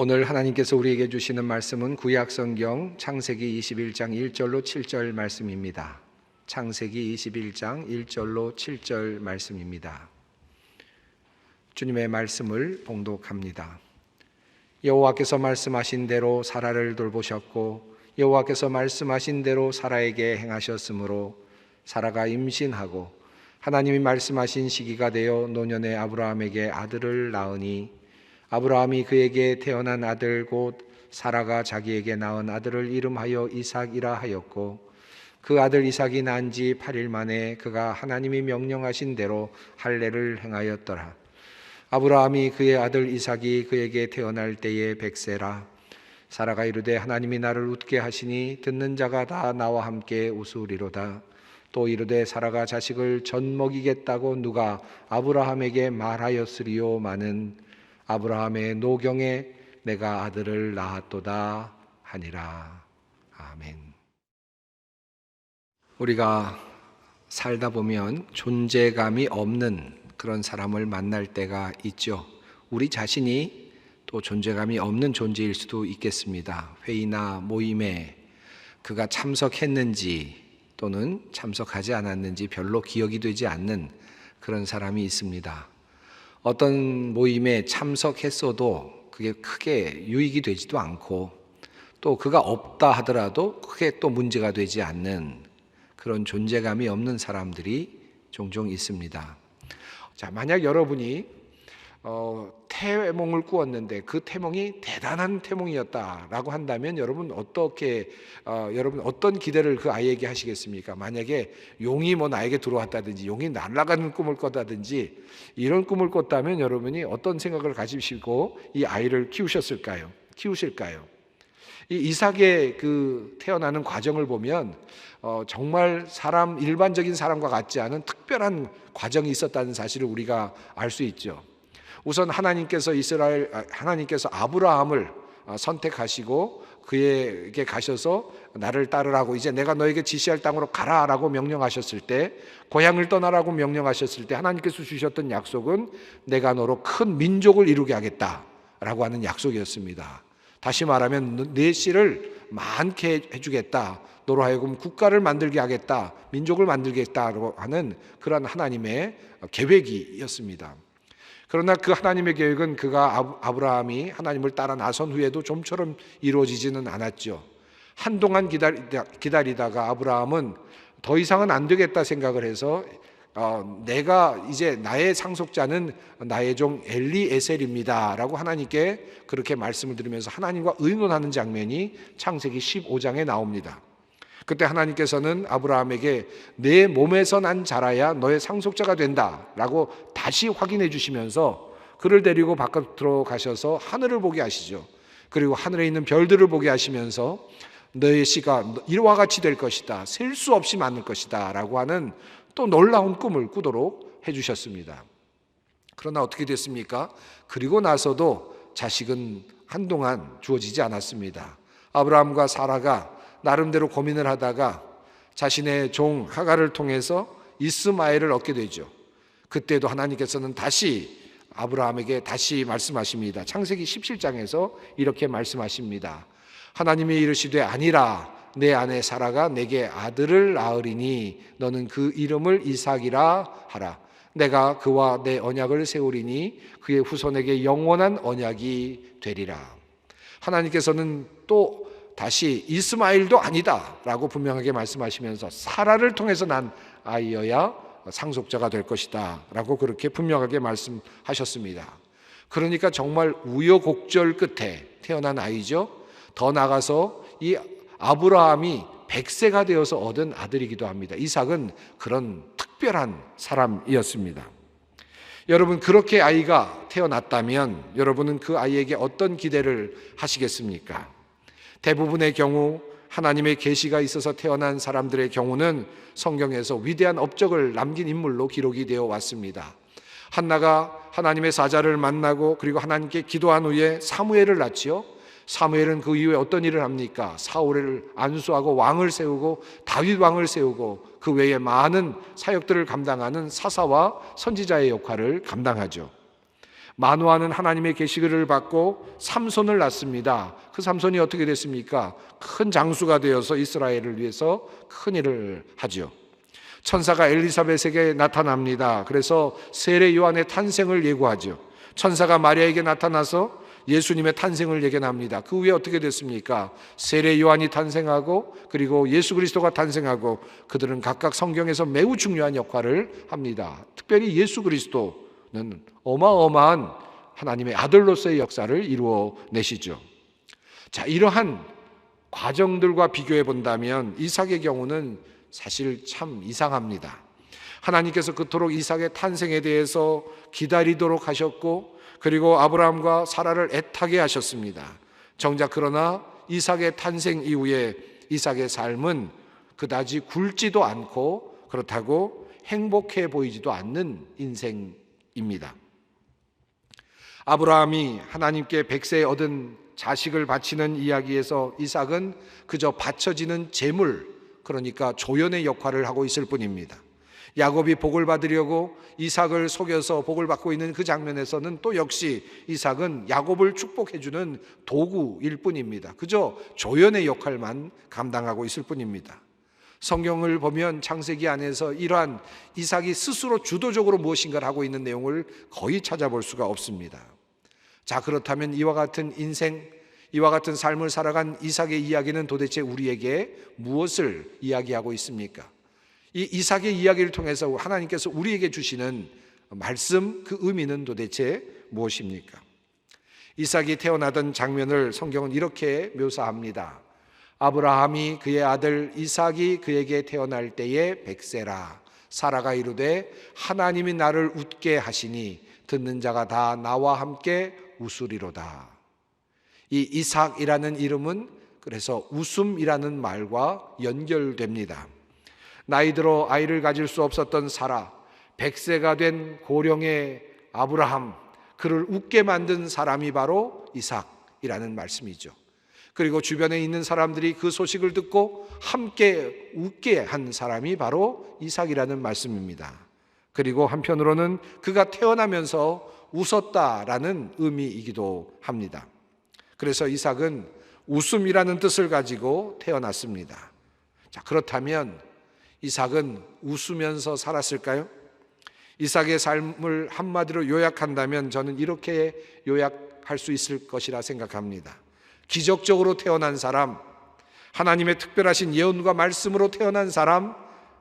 오늘 하나님께서 우리에게 주시는 말씀은 구약성경 창세기 21장 1절로 7절 말씀입니다. 창세기 21장 1절로 7절 말씀입니다. 주님의 말씀을 봉독합니다. 여호와께서 말씀하신 대로 사라를 돌보셨고 여호와께서 말씀하신 대로 사라에게 행하셨으므로 사라가 임신하고 하나님이 말씀하신 시기가 되어 노년의 아브라함에게 아들을 낳으니 아브라함이 그에게 태어난 아들 곧 사라가 자기에게 낳은 아들을 이름하여 이삭이라 하였고 그 아들 이삭이 난 지 8일 만에 그가 하나님이 명령하신 대로 할례를 행하였더라. 아브라함이 그의 아들 이삭이 그에게 태어날 때에 100세라. 사라가 이르되 하나님이 나를 웃게 하시니 듣는 자가 다 나와 함께 웃으리로다. 또 이르되 사라가 자식을 젖 먹이겠다고 누가 아브라함에게 말하였으리요마는 아브라함의 노경에 내가 아들을 낳았도다 하니라. 아멘. 우리가 살다 보면 존재감이 없는 그런 사람을 만날 때가 있죠. 우리 자신이 또 존재감이 없는 존재일 수도 있겠습니다. 회의나 모임에 그가 참석했는지 또는 참석하지 않았는지 별로 기억이 되지 않는 그런 사람이 있습니다. 어떤 모임에 참석했어도 그게 크게 유익이 되지도 않고 또 그가 없다 하더라도 크게 또 문제가 되지 않는 그런 존재감이 없는 사람들이 종종 있습니다. 자, 만약 여러분이 태몽을 꾸었는데 그 태몽이 대단한 태몽이었다라고 한다면 여러분 어떤 기대를 그 아이에게 하시겠습니까? 만약에 용이 나에게 들어왔다든지 용이 날아가는 꿈을 꿨다든지 이런 꿈을 꿨다면 여러분이 어떤 생각을 가지시고 이 아이를 키우실까요? 이 이삭의 그 태어나는 과정을 보면 정말 일반적인 사람과 같지 않은 특별한 과정이 있었다는 사실을 우리가 알 수 있죠. 우선 하나님께서 아브라함을 선택하시고 그에게 가셔서 나를 따르라고 이제 내가 너에게 지시할 땅으로 가라라고 명령하셨을 때, 고향을 떠나라고 명령하셨을 때 하나님께서 주셨던 약속은 내가 너로 큰 민족을 이루게 하겠다라고 하는 약속이었습니다. 다시 말하면 내 씨를 많게 해주겠다, 너로 하여금 국가를 만들게 하겠다, 민족을 만들겠다라고 하는 그런 하나님의 계획이었습니다. 그러나 그 하나님의 계획은 아브라함이 하나님을 따라 나선 후에도 좀처럼 이루어지지는 않았죠. 한동안 기다리다가 아브라함은 더 이상은 안 되겠다 생각을 해서 내가 이제 나의 상속자는 나의 종 엘리에셀입니다 라고 하나님께 그렇게 말씀을 드리면서 하나님과 의논하는 장면이 창세기 15장에 나옵니다. 그때 하나님께서는 아브라함에게 내 몸에서 난 자라야 너의 상속자가 된다 라고 다시 확인해 주시면서 그를 데리고 바깥으로 가셔서 하늘을 보게 하시죠. 그리고 하늘에 있는 별들을 보게 하시면서 너의 씨가 이와 같이 될 것이다, 셀 수 없이 많을 것이다 라고 하는 또 놀라운 꿈을 꾸도록 해주셨습니다. 그러나 어떻게 됐습니까? 그리고 나서도 자식은 한동안 주어지지 않았습니다. 아브라함과 사라가 나름대로 고민을 하다가 자신의 종 하갈을 통해서 이스마엘을 얻게 되죠. 그때도 하나님께서는 다시 아브라함에게 다시 말씀하십니다. 창세기 17장에서 이렇게 말씀하십니다. 하나님이 이르시되 아니라 내 아내 사라가 내게 아들을 낳으리니 너는 그 이름을 이삭이라 하라. 내가 그와 내 언약을 세우리니 그의 후손에게 영원한 언약이 되리라. 하나님께서는 또 다시 이스마엘도 아니다 라고 분명하게 말씀하시면서 사라를 통해서 난 아이여야 상속자가 될 것이다 라고 그렇게 분명하게 말씀하셨습니다. 그러니까 정말 우여곡절 끝에 태어난 아이죠. 더 나아가서 이 아브라함이 100세가 되어서 얻은 아들이기도 합니다. 이삭은 그런 특별한 사람이었습니다. 여러분, 그렇게 아이가 태어났다면 여러분은 그 아이에게 어떤 기대를 하시겠습니까? 대부분의 경우 하나님의 계시가 있어서 태어난 사람들의 경우는 성경에서 위대한 업적을 남긴 인물로 기록이 되어 왔습니다. 한나가 하나님의 사자를 만나고 그리고 하나님께 기도한 후에 사무엘을 낳지요. 사무엘은 그 이후에 어떤 일을 합니까? 사울을 안수하고 왕을 세우고 다윗 왕을 세우고 그 외에 많은 사역들을 감당하는 사사와 선지자의 역할을 감당하죠. 마노아는 하나님의 계시를 받고 삼손을 낳습니다. 그 삼손이 어떻게 됐습니까? 큰 장수가 되어서 이스라엘을 위해서 큰 일을 하죠. 천사가 엘리사벳에게 나타납니다. 그래서 세례 요한의 탄생을 예고하죠. 천사가 마리아에게 나타나서 예수님의 탄생을 예견합니다. 그 후에 어떻게 됐습니까? 세례 요한이 탄생하고 그리고 예수 그리스도가 탄생하고 그들은 각각 성경에서 매우 중요한 역할을 합니다. 특별히 예수 그리스도는 어마어마한 하나님의 아들로서의 역사를 이루어 내시죠. 자, 이러한 과정들과 비교해 본다면 이삭의 경우는 사실 참 이상합니다. 하나님께서 그토록 이삭의 탄생에 대해서 기다리도록 하셨고 그리고 아브라함과 사라를 애타게 하셨습니다. 정작 그러나 이삭의 탄생 이후에 이삭의 삶은 그다지 굵지도 않고 그렇다고 행복해 보이지도 않는 인생입니다. 아브라함이 하나님께 백세 얻은 자식을 바치는 이야기에서 이삭은 그저 바쳐지는 제물, 그러니까 조연의 역할을 하고 있을 뿐입니다. 야곱이 복을 받으려고 이삭을 속여서 복을 받고 있는 그 장면에서는 또 역시 이삭은 야곱을 축복해주는 도구일 뿐입니다. 그저 조연의 역할만 감당하고 있을 뿐입니다. 성경을 보면 창세기 안에서 이러한 이삭이 스스로 주도적으로 무엇인가를 하고 있는 내용을 거의 찾아볼 수가 없습니다. 자, 그렇다면 이와 같은 인생, 이와 같은 삶을 살아간 이삭의 이야기는 도대체 우리에게 무엇을 이야기하고 있습니까? 이 이삭의 이야기를 통해서 하나님께서 우리에게 주시는 말씀, 그 의미는 도대체 무엇입니까? 이삭이 태어나던 장면을 성경은 이렇게 묘사합니다. 아브라함이 그의 아들 이삭이 그에게 태어날 때에 백세라. 사라가 이르되 하나님이 나를 웃게 하시니 듣는 자가 다 나와 함께 웃으리로다. 이 이삭이라는 이름은 그래서 웃음이라는 말과 연결됩니다. 나이 들어 아이를 가질 수 없었던 사라, 100세가 된 고령의 아브라함, 그를 웃게 만든 사람이 바로 이삭이라는 말씀이죠. 그리고 주변에 있는 사람들이 그 소식을 듣고 함께 웃게 한 사람이 바로 이삭이라는 말씀입니다. 그리고 한편으로는 그가 태어나면서 웃었다라는 의미이기도 합니다. 그래서 이삭은 웃음이라는 뜻을 가지고 태어났습니다. 자, 그렇다면 이삭은 웃으면서 살았을까요? 이삭의 삶을 한마디로 요약한다면 저는 이렇게 요약할 수 있을 것이라 생각합니다. 기적적으로 태어난 사람, 하나님의 특별하신 예언과 말씀으로 태어난 사람,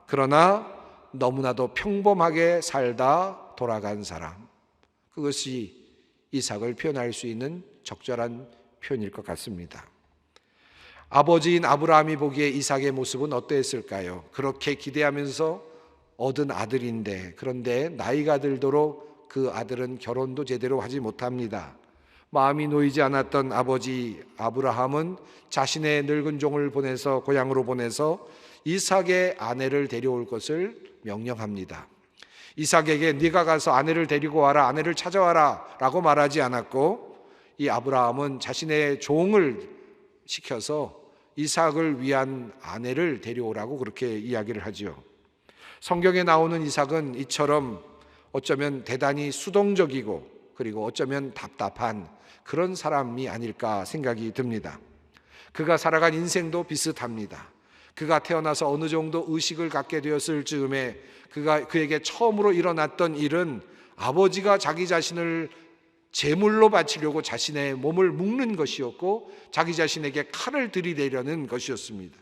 그러나 너무나도 평범하게 살다 돌아간 사람. 그것이 이삭을 표현할 수 있는 적절한 표현일 것 같습니다. 아버지인 아브라함이 보기에 이삭의 모습은 어떠했을까요? 그렇게 기대하면서 얻은 아들인데, 그런데 나이가 들도록 그 아들은 결혼도 제대로 하지 못합니다. 마음이 놓이지 않았던 아버지 아브라함은 자신의 늙은 종을 보내서 고향으로 보내서 이삭의 아내를 데려올 것을 명령합니다. 이삭에게 네가 가서 아내를 데리고 와라, 아내를 찾아와라 라고 말하지 않았고, 이 아브라함은 자신의 종을 시켜서 이삭을 위한 아내를 데려오라고 그렇게 이야기를 하지요. 성경에 나오는 이삭은 이처럼 어쩌면 대단히 수동적이고 그리고 어쩌면 답답한 그런 사람이 아닐까 생각이 듭니다. 그가 살아간 인생도 비슷합니다. 그가 태어나서 어느 정도 의식을 갖게 되었을 즈음에 그에게 처음으로 일어났던 일은 아버지가 자기 자신을 제물로 바치려고 자신의 몸을 묶는 것이었고 자기 자신에게 칼을 들이대려는 것이었습니다.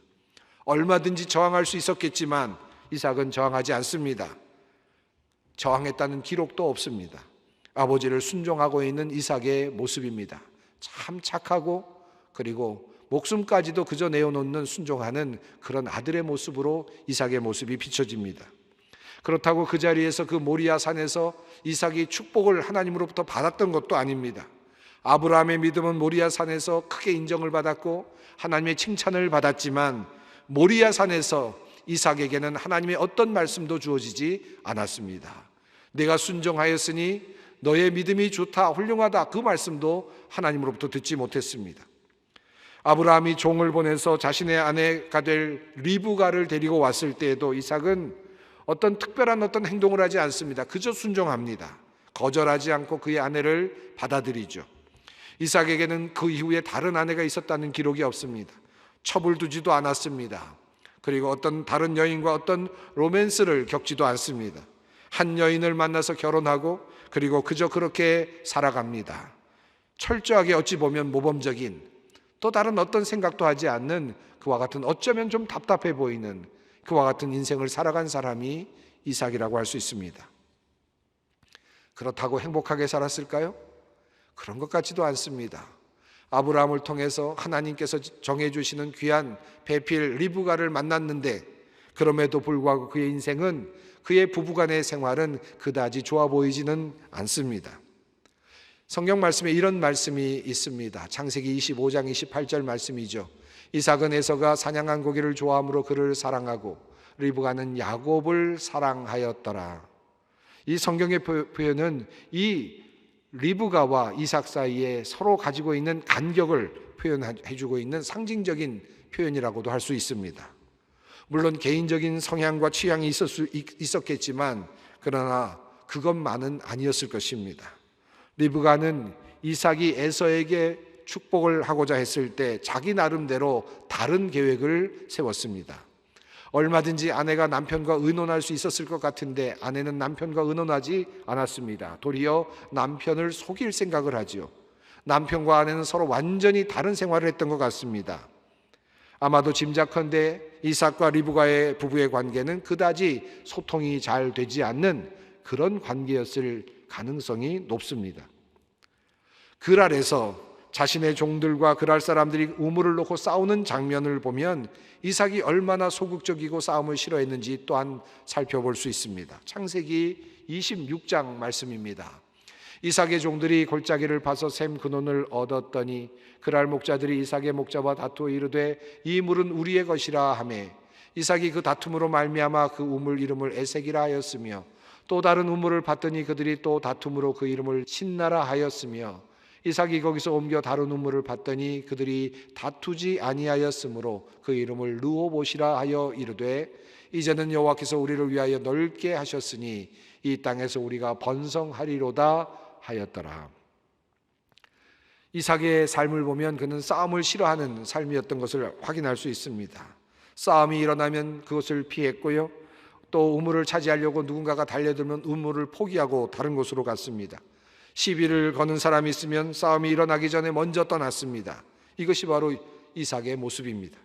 얼마든지 저항할 수 있었겠지만 이삭은 저항하지 않습니다. 저항했다는 기록도 없습니다. 아버지를 순종하고 있는 이삭의 모습입니다. 참 착하고 그리고 목숨까지도 그저 내어놓는 순종하는 그런 아들의 모습으로 이삭의 모습이 비춰집니다. 그렇다고 그 자리에서 그 모리아 산에서 이삭이 축복을 하나님으로부터 받았던 것도 아닙니다. 아브라함의 믿음은 모리아 산에서 크게 인정을 받았고 하나님의 칭찬을 받았지만 모리아 산에서 이삭에게는 하나님의 어떤 말씀도 주어지지 않았습니다. 내가 순종하였으니 너의 믿음이 좋다, 훌륭하다, 그 말씀도 하나님으로부터 듣지 못했습니다. 아브라함이 종을 보내서 자신의 아내가 될 리브가를 데리고 왔을 때에도 이삭은 어떤 특별한 어떤 행동을 하지 않습니다. 그저 순종합니다. 거절하지 않고 그의 아내를 받아들이죠. 이삭에게는 그 이후에 다른 아내가 있었다는 기록이 없습니다. 첩을 두지도 않았습니다. 그리고 어떤 다른 여인과 어떤 로맨스를 겪지도 않습니다. 한 여인을 만나서 결혼하고 그리고 그저 그렇게 살아갑니다. 철저하게 어찌 보면 모범적인, 또 다른 어떤 생각도 하지 않는 그와 같은, 어쩌면 좀 답답해 보이는 그와 같은 인생을 살아간 사람이 이삭이라고 할 수 있습니다. 그렇다고 행복하게 살았을까요? 그런 것 같지도 않습니다. 아브라함을 통해서 하나님께서 정해주시는 귀한 배필 리브가를 만났는데, 그럼에도 불구하고 그의 인생은, 그의 부부간의 생활은 그다지 좋아 보이지는 않습니다. 성경 말씀에 이런 말씀이 있습니다. 창세기 25장 28절 말씀이죠. 이삭은 에서가 사냥한 고기를 좋아함으로 그를 사랑하고 리브가는 야곱을 사랑하였더라. 이 성경의 표현은 이 리브가와 이삭 사이에 서로 가지고 있는 간격을 표현해주고 있는 상징적인 표현이라고도 할 수 있습니다. 물론 개인적인 성향과 취향이 있었겠지만 그러나 그것만은 아니었을 것입니다. 리브가는 이삭이 에서에게 축복을 하고자 했을 때 자기 나름대로 다른 계획을 세웠습니다. 얼마든지 아내가 남편과 의논할 수 있었을 것 같은데 아내는 남편과 의논하지 않았습니다. 도리어 남편을 속일 생각을 하죠. 남편과 아내는 서로 완전히 다른 생활을 했던 것 같습니다. 아마도 짐작컨대 이삭과 리브가의 부부의 관계는 그다지 소통이 잘 되지 않는 그런 관계였을 가능성이 높습니다. 그랄에서 자신의 종들과 그랄 사람들이 우물을 놓고 싸우는 장면을 보면 이삭이 얼마나 소극적이고 싸움을 싫어했는지 또한 살펴볼 수 있습니다. 창세기 26장 말씀입니다. 이삭의 종들이 골짜기를 파서 샘 근원을 얻었더니 그랄 목자들이 이삭의 목자와 다투어 이르되 이 물은 우리의 것이라 하매 이삭이 그 다툼으로 말미암아 그 우물 이름을 에색이라 하였으며 또 다른 우물을 봤더니 그들이 또 다툼으로 그 이름을 신나라 하였으며 이삭이 거기서 옮겨 다른 우물을 봤더니 그들이 다투지 아니하였으므로 그 이름을 르호봇이라 하여 이르되 이제는 여호와께서 우리를 위하여 넓게 하셨으니 이 땅에서 우리가 번성하리로다 하였더라. 이삭의 삶을 보면 그는 싸움을 싫어하는 삶이었던 것을 확인할 수 있습니다. 싸움이 일어나면 그것을 피했고요, 또 우물을 차지하려고 누군가가 달려들면 우물을 포기하고 다른 곳으로 갔습니다. 시비를 거는 사람이 있으면 싸움이 일어나기 전에 먼저 떠났습니다. 이것이 바로 이삭의 모습입니다.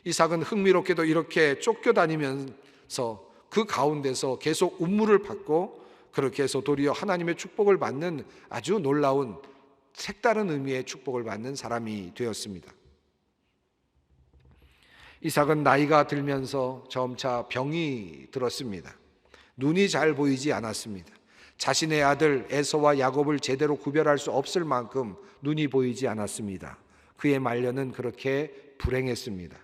이삭은 흥미롭게도 이렇게 쫓겨다니면서 그 가운데서 계속 운물을 받고 그렇게 해서 도리어 하나님의 축복을 받는 아주 놀라운 색다른 의미의 축복을 받는 사람이 되었습니다. 이삭은 나이가 들면서 점차 병이 들었습니다. 눈이 잘 보이지 않았습니다. 자신의 아들 에서와 야곱을 제대로 구별할 수 없을 만큼 눈이 보이지 않았습니다. 그의 말년은 그렇게 불행했습니다.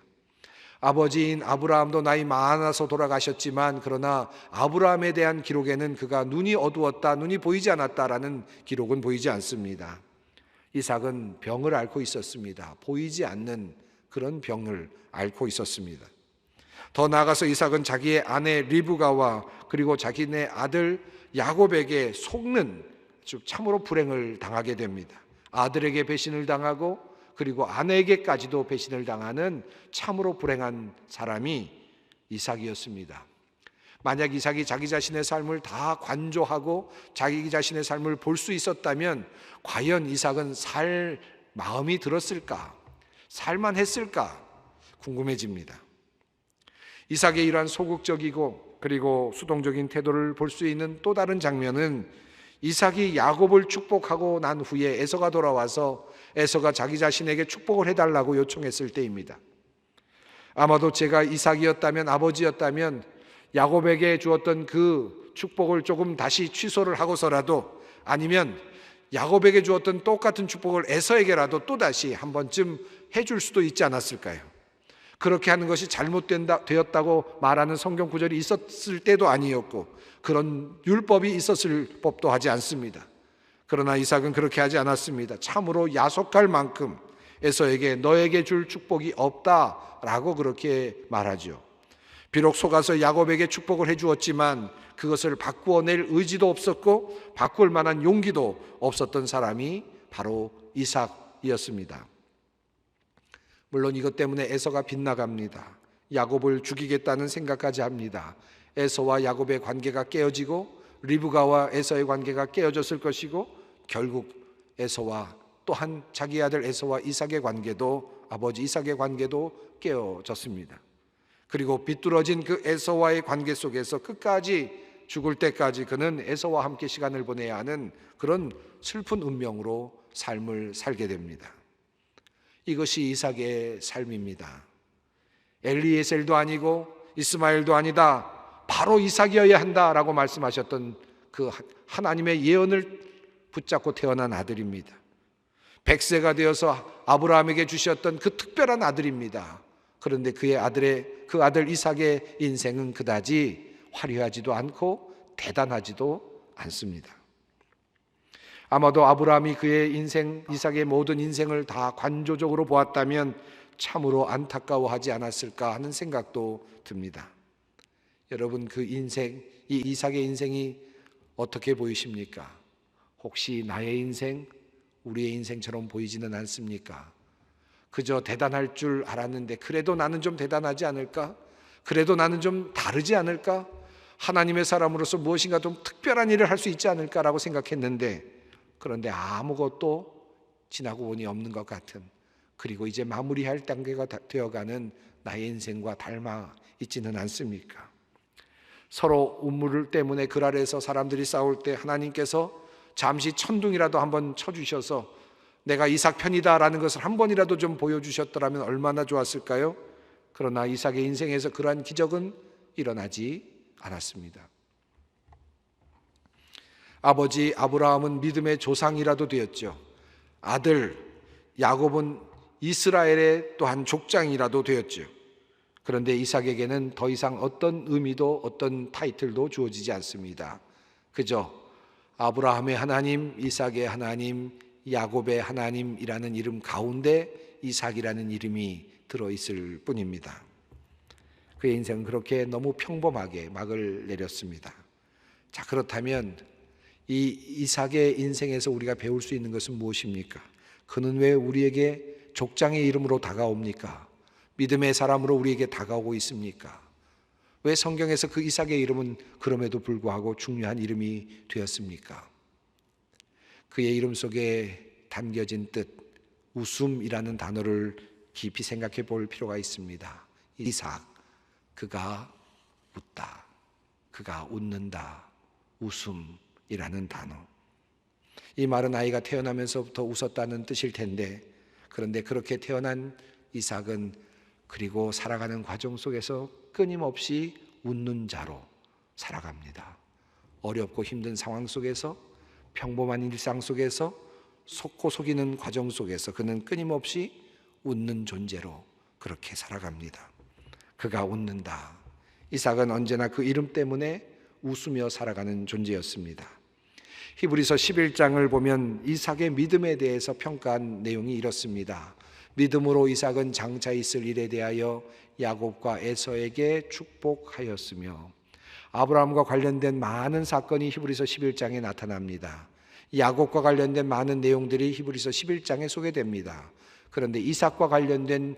아버지인 아브라함도 나이 많아서 돌아가셨지만 그러나 아브라함에 대한 기록에는 그가 눈이 어두웠다, 눈이 보이지 않았다라는 기록은 보이지 않습니다. 이삭은 병을 앓고 있었습니다. 보이지 않는 그런 병을 앓고 있었습니다. 더 나아가서 이삭은 자기의 아내 리브가와 그리고 자기네 아들 야곱에게 속는 참으로 불행을 당하게 됩니다. 아들에게 배신을 당하고 그리고 아내에게까지도 배신을 당하는 참으로 불행한 사람이 이삭이었습니다. 만약 이삭이 자기 자신의 삶을 다 관조하고 자기 자신의 삶을 볼 수 있었다면 과연 이삭은 살 마음이 들었을까? 살만했을까? 궁금해집니다. 이삭의 이러한 소극적이고 그리고 수동적인 태도를 볼 수 있는 또 다른 장면은 이삭이 야곱을 축복하고 난 후에 에서가 돌아와서 에서가 자기 자신에게 축복을 해달라고 요청했을 때입니다. 아마도 제가 이삭이었다면, 아버지였다면 야곱에게 주었던 그 축복을 조금 다시 취소를 하고서라도, 아니면 야곱에게 주었던 똑같은 축복을 에서에게라도 또다시 한 번쯤 해줄 수도 있지 않았을까요? 그렇게 하는 것이 잘못되었다고 말하는 성경 구절이 있었을 때도 아니었고 그런 율법이 있었을 법도 하지 않습니다. 그러나 이삭은 그렇게 하지 않았습니다. 참으로 야속할 만큼 에서에게 너에게 줄 축복이 없다라고 그렇게 말하죠. 비록 속아서 야곱에게 축복을 해주었지만 그것을 바꾸어낼 의지도 없었고 바꿀 만한 용기도 없었던 사람이 바로 이삭이었습니다. 물론 이것 때문에 에서가 빗나갑니다. 야곱을 죽이겠다는 생각까지 합니다. 에서와 야곱의 관계가 깨어지고 리브가와 에서의 관계가 깨어졌을 것이고 결국 에서와 또한 자기 아들 에서와 이삭의 관계도, 아버지 이삭의 관계도 깨어졌습니다. 그리고 비뚤어진 그 에서와의 관계 속에서 끝까지 죽을 때까지 그는 에서와 함께 시간을 보내야 하는 그런 슬픈 운명으로 삶을 살게 됩니다. 이것이 이삭의 삶입니다. 엘리에셀도 아니고 이스마엘도 아니다, 바로 이삭이어야 한다라고 말씀하셨던 그 하나님의 예언을 붙잡고 태어난 아들입니다. 100세가 되어서 아브라함에게 주셨던 그 특별한 아들입니다. 그런데 그 아들 이삭의 인생은 그다지 화려하지도 않고 대단하지도 않습니다. 아마도 아브라함이 그의 인생, 이삭의 모든 인생을 다 관조적으로 보았다면 참으로 안타까워하지 않았을까 하는 생각도 듭니다. 여러분, 그 인생, 이 이삭의 인생이 어떻게 보이십니까? 혹시 나의 인생, 우리의 인생처럼 보이지는 않습니까? 그저 대단할 줄 알았는데 그래도 나는 좀 대단하지 않을까? 그래도 나는 좀 다르지 않을까? 하나님의 사람으로서 무엇인가 좀 특별한 일을 할 수 있지 않을까라고 생각했는데, 그런데 아무것도 지나고 보니 없는 것 같은, 그리고 이제 마무리할 단계가 되어가는 나의 인생과 닮아 있지는 않습니까? 서로 우물 때문에 글 아래에서 사람들이 싸울 때 하나님께서 잠시 천둥이라도 한번 쳐주셔서 내가 이삭 편이다라는 것을 한 번이라도 좀 보여주셨더라면 얼마나 좋았을까요? 그러나 이삭의 인생에서 그러한 기적은 일어나지 않았습니다. 아버지 아브라함은 믿음의 조상이라도 되었죠. 아들 야곱은 이스라엘의 또한 족장이라도 되었죠. 그런데 이삭에게는 더 이상 어떤 의미도 어떤 타이틀도 주어지지 않습니다. 그저 아브라함의 하나님, 이삭의 하나님, 야곱의 하나님이라는 이름 가운데 이삭이라는 이름이 들어있을 뿐입니다. 그의 인생은 그렇게 너무 평범하게 막을 내렸습니다. 자, 그렇다면 이 이삭의 인생에서 우리가 배울 수 있는 것은 무엇입니까? 그는 왜 우리에게 족장의 이름으로 다가옵니까? 믿음의 사람으로 우리에게 다가오고 있습니까? 왜 성경에서 그 이삭의 이름은 그럼에도 불구하고 중요한 이름이 되었습니까? 그의 이름 속에 담겨진 뜻, 웃음이라는 단어를 깊이 생각해 볼 필요가 있습니다. 이삭, 그가 웃다, 그가 웃는다, 웃음이라는 단어. 이 말은 아이가 태어나면서부터 웃었다는 뜻일 텐데, 그런데 그렇게 태어난 이삭은 그리고 살아가는 과정 속에서 끊임없이 웃는 자로 살아갑니다. 어렵고 힘든 상황 속에서, 평범한 일상 속에서, 속고 속이는 과정 속에서 그는 끊임없이 웃는 존재로 그렇게 살아갑니다. 그가 웃는다. 이삭은 언제나 그 이름 때문에 웃으며 살아가는 존재였습니다. 히브리서 11장을 보면 이삭의 믿음에 대해서 평가한 내용이 이렇습니다. 믿음으로 이삭은 장차 있을 일에 대하여 야곱과 에서에게 축복하였으며, 아브라함과 관련된 많은 사건이 히브리서 11장에 나타납니다. 야곱과 관련된 많은 내용들이 히브리서 11장에 소개됩니다. 그런데 이삭과 관련된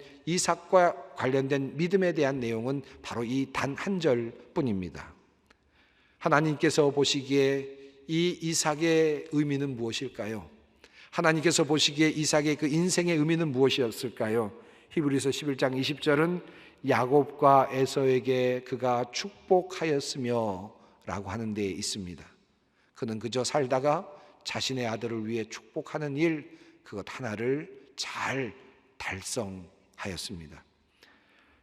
믿음에 대한 내용은 바로 이 단 한 절뿐입니다. 하나님께서 보시기에 이 이삭의 의미는 무엇일까요? 하나님께서 보시기에 이삭의 그 인생의 의미는 무엇이었을까요? 히브리서 11장 20절은 야곱과 에서에게 그가 축복하였으며 라고 하는 데에 있습니다. 그는 그저 살다가 자신의 아들을 위해 축복하는 일, 그것 하나를 잘 달성하였습니다.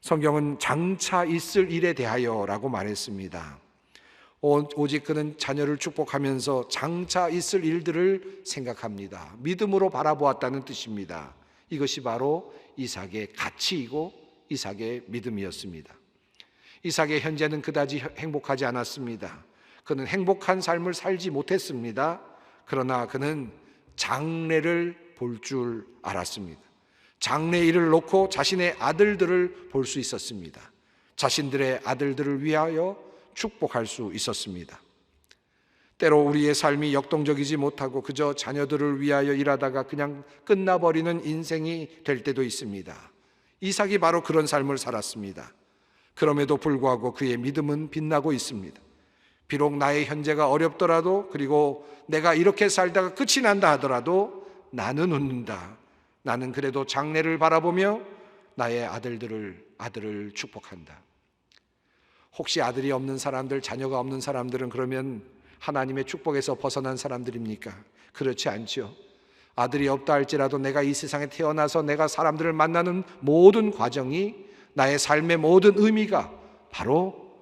성경은 장차 있을 일에 대하여 라고 말했습니다. 오직 그는 자녀를 축복하면서 장차 있을 일들을 생각합니다. 믿음으로 바라보았다는 뜻입니다. 이것이 바로 이삭의 가치이고 이삭의 믿음이었습니다. 이삭의 현재는 그다지 행복하지 않았습니다. 그는 행복한 삶을 살지 못했습니다. 그러나 그는 장래를 볼 줄 알았습니다. 장래 일을 놓고 자신의 아들들을 볼 수 있었습니다. 자신들의 아들들을 위하여 축복할 수 있었습니다. 때로 우리의 삶이 역동적이지 못하고 그저 자녀들을 위하여 일하다가 그냥 끝나버리는 인생이 될 때도 있습니다. 이삭이 바로 그런 삶을 살았습니다. 그럼에도 불구하고 그의 믿음은 빛나고 있습니다. 비록 나의 현재가 어렵더라도, 그리고 내가 이렇게 살다가 끝이 난다 하더라도 나는 웃는다. 나는 그래도 장래를 바라보며 나의 아들을 축복한다. 혹시 아들이 없는 사람들, 자녀가 없는 사람들은 그러면 하나님의 축복에서 벗어난 사람들입니까? 그렇지 않죠. 아들이 없다 할지라도 내가 이 세상에 태어나서 내가 사람들을 만나는 모든 과정이, 나의 삶의 모든 의미가 바로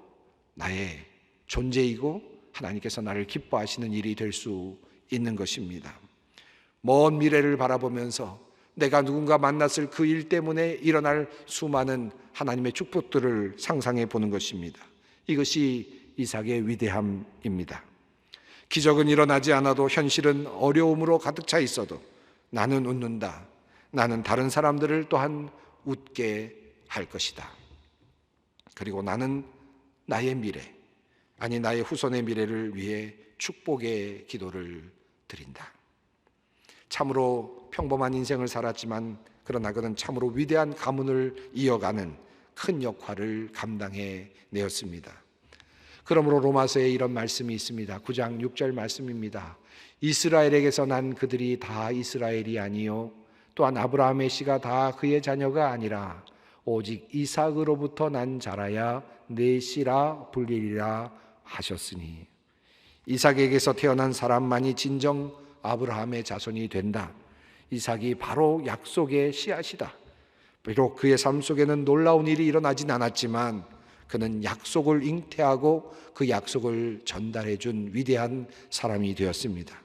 나의 존재이고 하나님께서 나를 기뻐하시는 일이 될 수 있는 것입니다. 먼 미래를 바라보면서 내가 누군가 만났을 그 일 때문에 일어날 수많은 하나님의 축복들을 상상해 보는 것입니다. 이것이 이삭의 위대함입니다. 기적은 일어나지 않아도, 현실은 어려움으로 가득 차 있어도 나는 웃는다. 나는 다른 사람들을 또한 웃게 할 것이다. 그리고 나는 나의 미래, 아니 나의 후손의 미래를 위해 축복의 기도를 드린다. 참으로 평범한 인생을 살았지만 그러나 그는 참으로 위대한 가문을 이어가는 큰 역할을 감당해 내었습니다. 그러므로 로마서에 이런 말씀이 있습니다. 9장 6절 말씀입니다. 이스라엘에게서 난 그들이 다 이스라엘이 아니요 또한 아브라함의 씨가 다 그의 자녀가 아니라 오직 이삭으로부터 난 자라야 내 씨라 불리리라 하셨으니, 이삭에게서 태어난 사람만이 진정 아브라함의 자손이 된다. 이삭이 바로 약속의 씨앗이다. 비록 그의 삶 속에는 놀라운 일이 일어나진 않았지만 그는 약속을 잉태하고 그 약속을 전달해 준 위대한 사람이 되었습니다.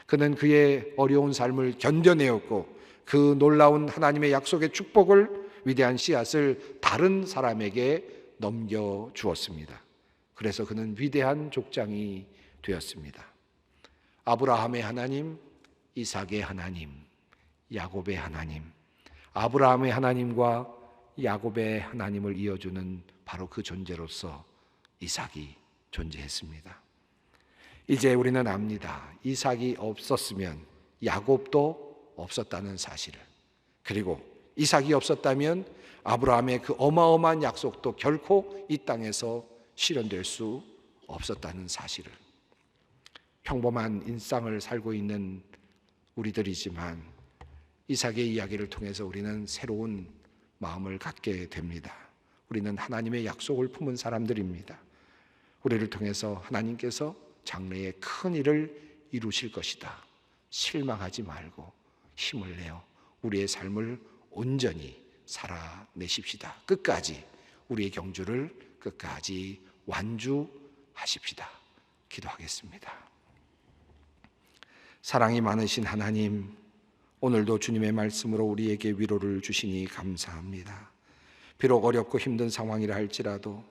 그는 그의 어려운 삶을 견뎌내었고 그 놀라운 하나님의 약속의 축복을, 위대한 씨앗을 다른 사람에게 넘겨주었습니다. 그래서 그는 위대한 족장이 되었습니다. 아브라함의 하나님, 이삭의 하나님, 야곱의 하나님, 아브라함의 하나님과 야곱의 하나님을 이어주는 바로 그 존재로서 이삭이 존재했습니다. 이제 우리는 압니다. 이삭이 없었으면 야곱도 없었다는 사실을, 그리고 이삭이 없었다면 아브라함의 그 어마어마한 약속도 결코 이 땅에서 실현될 수 없었다는 사실을. 평범한 일상을 살고 있는 우리들이지만 이삭의 이야기를 통해서 우리는 새로운 마음을 갖게 됩니다. 우리는 하나님의 약속을 품은 사람들입니다. 우리를 통해서 하나님께서 장래에 큰 일을 이루실 것이다. 실망하지 말고 힘을 내어 우리의 삶을 온전히 살아내십시다. 끝까지 우리의 경주를 끝까지 완주하십시다. 기도하겠습니다. 사랑이 많으신 하나님, 오늘도 주님의 말씀으로 우리에게 위로를 주시니 감사합니다. 비록 어렵고 힘든 상황이라 할지라도,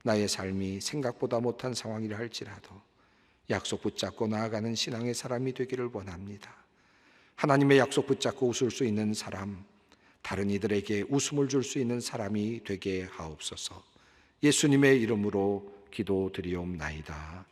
나의 삶이 생각보다 못한 상황이라 할지라도 약속 붙잡고 나아가는 신앙의 사람이 되기를 원합니다. 하나님의 약속 붙잡고 웃을 수 있는 사람, 다른 이들에게 웃음을 줄 수 있는 사람이 되게 하옵소서. 예수님의 이름으로 기도드리옵나이다.